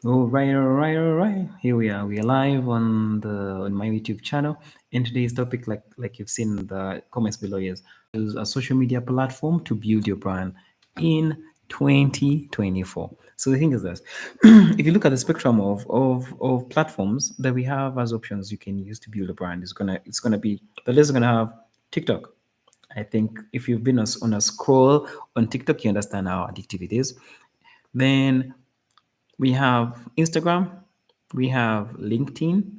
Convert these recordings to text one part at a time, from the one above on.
All right. Here we are. We are live on the on my YouTube channel. And today's topic, like you've seen in the comments below, is use a social media platform to build your brand in 2024. So the thing is this: if you look at the spectrum of platforms that we have as options, you can use to build a brand. It's gonna be the list is gonna have TikTok. I think if you've been on a scroll on TikTok, you understand how addictive it is. Then we have Instagram, we have LinkedIn,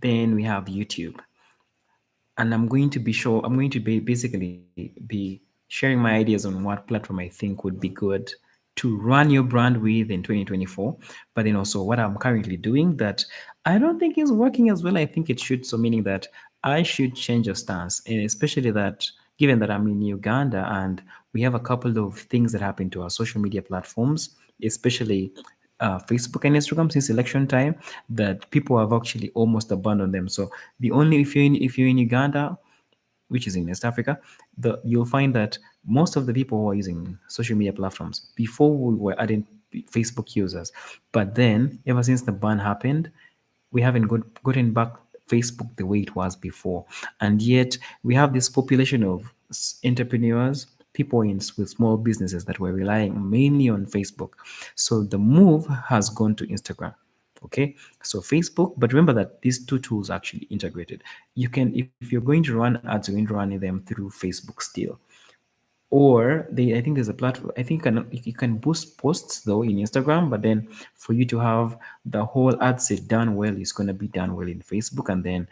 then we have YouTube. And I'm going to be basically be sharing my ideas on what platform I think would be good to run your brand with in 2024. But then also what I'm currently doing that I don't think is working as well. I think it should. So meaning that I should change a stance, and especially that given that I'm in Uganda and we have a couple of things that happen to our social media platforms, especially Facebook and Instagram since election time, that people have actually almost abandoned them. So the only if you're in Uganda, which is in East Africa, you'll find that most of the people who are using social media platforms before we were adding Facebook users, but then ever since the ban happened, we haven't gotten back Facebook the way it was before, and yet we have this population of entrepreneurs, people with small businesses that were relying mainly on Facebook. So the move has gone to Instagram. Okay, so Facebook, but remember that these two tools are actually integrated. You can, if you're going to run ads, you're going to run them through Facebook still, or I think there's a platform. I think you can boost posts though in Instagram, but then for you to have the whole ad set done well, it's going to be done well in Facebook, and then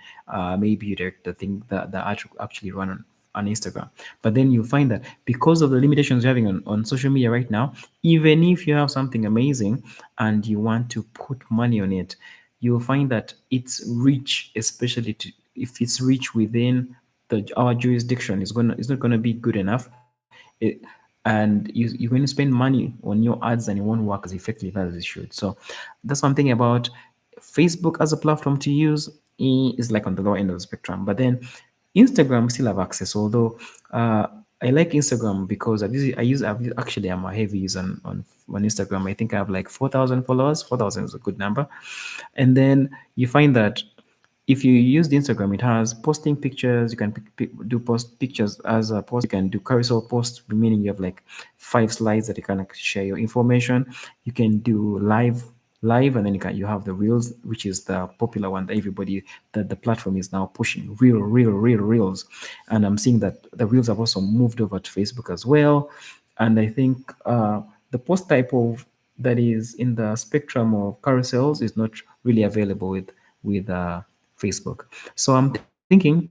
maybe you direct the thing the ad should actually run on Instagram. But then you find that because of the limitations you're having on social media right now, even if you have something amazing and you want to put money on it, you'll find that its reach, especially if it's reach within our jurisdiction, is not gonna be good enough. And you're going to spend money on your ads and it won't work as effectively as it should. So that's one thing about Facebook as a platform to use. Is like on the lower end of the spectrum, but then Instagram we still have access. Although I like Instagram because actually I'm a heavy user on Instagram. I think I have like 4,000 followers. 4,000 is a good number. And then you find that if you use the Instagram, it has posting pictures. You can do post pictures as a post. You can do carousel posts, meaning you have like 5 slides that you can share your information. You can do live, and then you have the reels, which is the popular one that the platform is now pushing. Reels, and I'm seeing that the reels have also moved over to Facebook as well. And I think the post type of that is in the spectrum of carousels is not really available with Facebook. So I'm thinking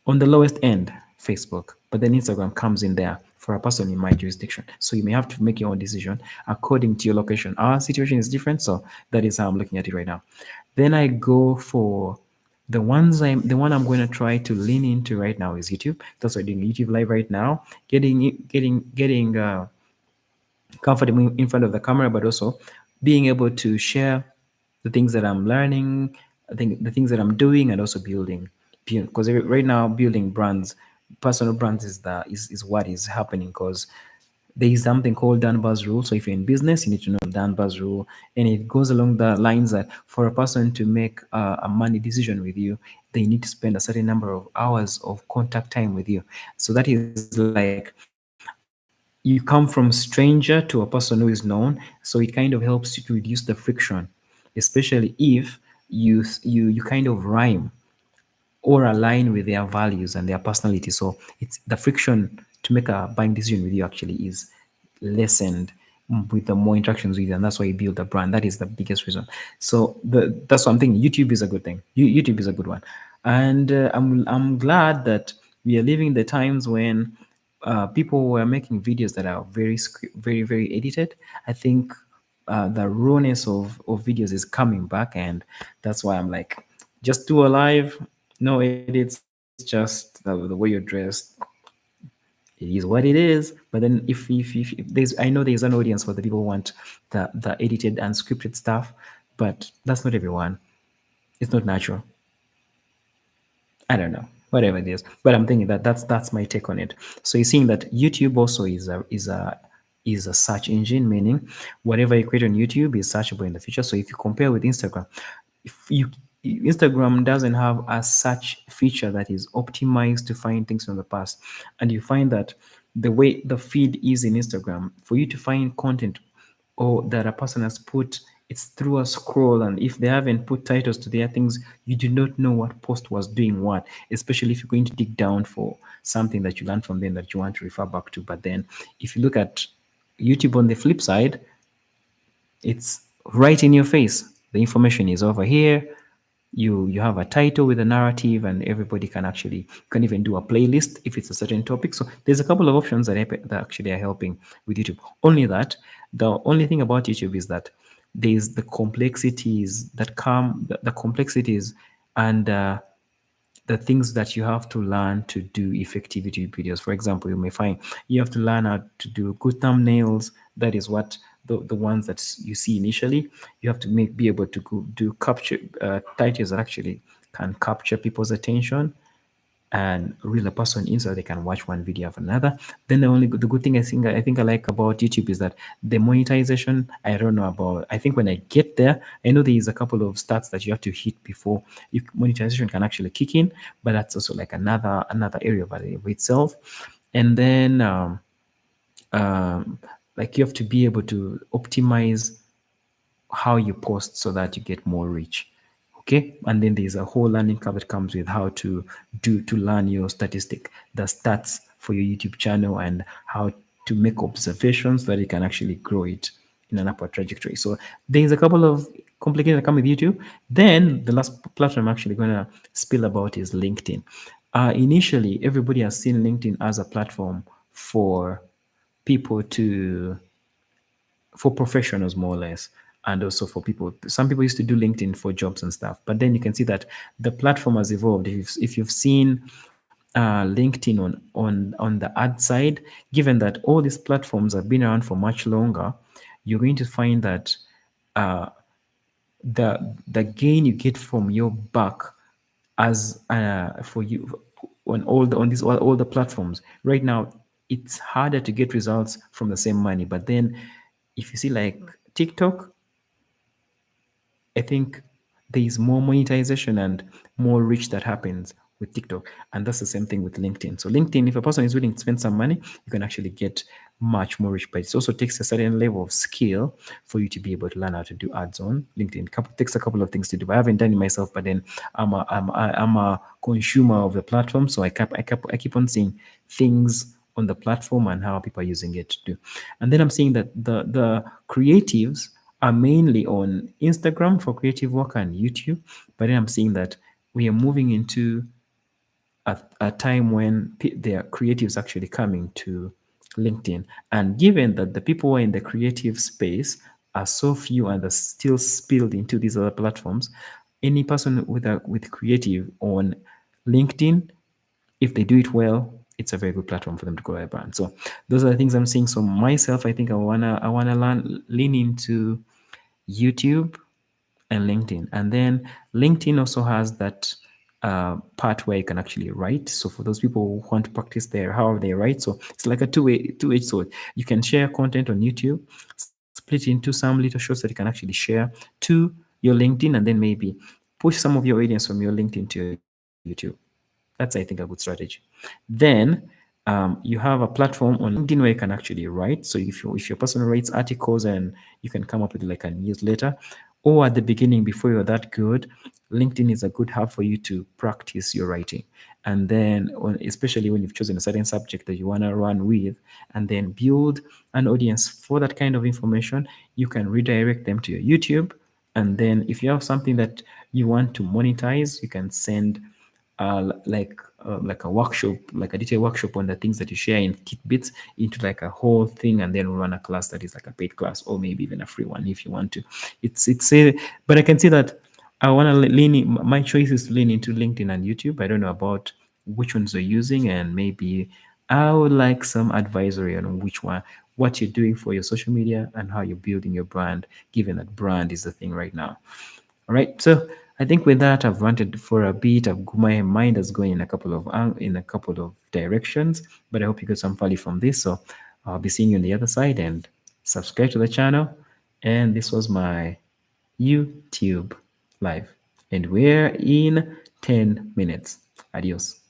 on the lowest end, Facebook, but then Instagram comes in there for a person in my jurisdiction. So you may have to make your own decision according to your location. Our situation is different, so that is how I'm looking at it right now. Then I go for the one I'm going to try to lean into right now is YouTube. That's why I'm doing YouTube live right now, getting comfortable in front of the camera, but also being able to share the things that I'm learning, I think the things that I'm doing, and also building. Because right now, building brands, personal brands is what is happening. Because there is something called Dunbar's rule. So if you're in business, you need to know Dunbar's rule, and it goes along the lines that for a person to make a money decision with you, they need to spend a certain number of hours of contact time with you. So that is like you come from stranger to a person who is known, so it kind of helps you to reduce the friction, especially if you kind of rhyme or align with their values and their personality. So it's the friction to make a buying decision with you actually is lessened with the more interactions with you, and that's why you build a brand. That is the biggest reason. So that's one thing. YouTube is a good thing. YouTube is a good one, and I'm glad that we are living the times when people were making videos that are very edited. I think the rawness of videos is coming back, and that's why I'm like, just do a live, no edits, just the way you're dressed, it is what it is. But then if there's, I know there's an audience for the people who want the edited and scripted stuff, but that's not everyone. It's not natural. I don't know, whatever it is. But I'm thinking that that's my take on it. So you're seeing that YouTube also is a is a search engine, meaning whatever you create on YouTube is searchable in the future. So if you compare with Instagram, if you Instagram doesn't have a search feature that is optimized to find things from the past, and you find that the way the feed is in Instagram, for you to find content or that a person has put, it's through a scroll, and if they haven't put titles to their things, you do not know what post was doing what, especially if you're going to dig down for something that you learned from them that you want to refer back to. But then if you look at YouTube on the flip side, it's right in your face. The information is over here. You have a title with a narrative, and everybody can actually, you can even do a playlist if it's a certain topic. So there's a couple of options that actually are helping with YouTube. Only that, the only thing about YouTube is that there's the complexities that come, the complexities and the things that you have to learn to do effective YouTube videos. For example, you may find you have to learn how to do good thumbnails. That is what the ones that you see initially. You have to be able to do capture titles that actually can capture people's attention and reel a person in so they can watch one video after another. Then the good thing I think I like about YouTube is that the monetization, I don't know about, I think when I get there, I know there is a couple of stats that you have to hit before monetization can actually kick in, but that's also like another area of itself. And then um, like you have to be able to optimize how you post so that you get more reach. Okay, and then there's a whole learning curve that comes with how to learn your statistic, the stats for your YouTube channel, and how to make observations that you can actually grow it in an upward trajectory. So there's a couple of complications that come with YouTube. Then the last platform I'm actually going to spill about is LinkedIn. Initially, everybody has seen LinkedIn as a platform for people to, for professionals more or less, and also for people, some people used to do LinkedIn for jobs and stuff, but then you can see that the platform has evolved. If you've seen LinkedIn on the ad side, given that all these platforms have been around for much longer, you're going to find that uh, the gain you get from your back as for you on all the platforms right now, it's harder to get results from the same money. But then if you see like TikTok, I think there is more monetization and more reach that happens with TikTok. And that's the same thing with LinkedIn. So LinkedIn, if a person is willing to spend some money, you can actually get much more reach. But it also takes a certain level of skill for you to be able to learn how to do ads on LinkedIn. Takes a couple of things to do. But I haven't done it myself, but then I'm a consumer of the platform. So I keep on seeing things on the platform and how people are using it to do. And then I'm seeing that the creatives are mainly on Instagram for creative work and YouTube. But then I'm seeing that we are moving into a time when there are creatives actually coming to LinkedIn. And given that the people who are in the creative space are so few and are still spilled into these other platforms, any person with creative on LinkedIn, if they do it well, it's a very good platform for them to grow a brand. So those are the things I'm seeing. So myself, I think I wanna lean into YouTube and LinkedIn. And then LinkedIn also has that part where you can actually write. So for those people who want to practice their how they write, so it's like a two-edged sword. You can share content on YouTube, split into some little shorts that you can actually share to your LinkedIn, and then maybe push some of your audience from your LinkedIn to your YouTube. That's, I think, a good strategy. Then you have a platform on LinkedIn where you can actually write. So if your person writes articles, and you can come up with like a newsletter, or at the beginning before you're that good, LinkedIn is a good hub for you to practice your writing. And then especially when you've chosen a certain subject that you want to run with, and then build an audience for that kind of information, you can redirect them to your YouTube. And then if you have something that you want to monetize, you can send like a workshop, like a detailed workshop on the things that you share in tidbits into like a whole thing, and then run a class that is like a paid class, or maybe even a free one if you want to. It's a, but I can see that I want to lean in, my choice is to lean into LinkedIn and YouTube. I don't know about which ones you're using, and maybe I would like some advisory on which one, what you're doing for your social media and how you're building your brand, given that brand is the thing right now. All right. So I think with that, I've ranted for a bit. My mind is going in a couple of directions, but I hope you got some value from this. So I'll be seeing you on the other side, and subscribe to the channel. And this was my YouTube live, and we're in 10 minutes. Adios.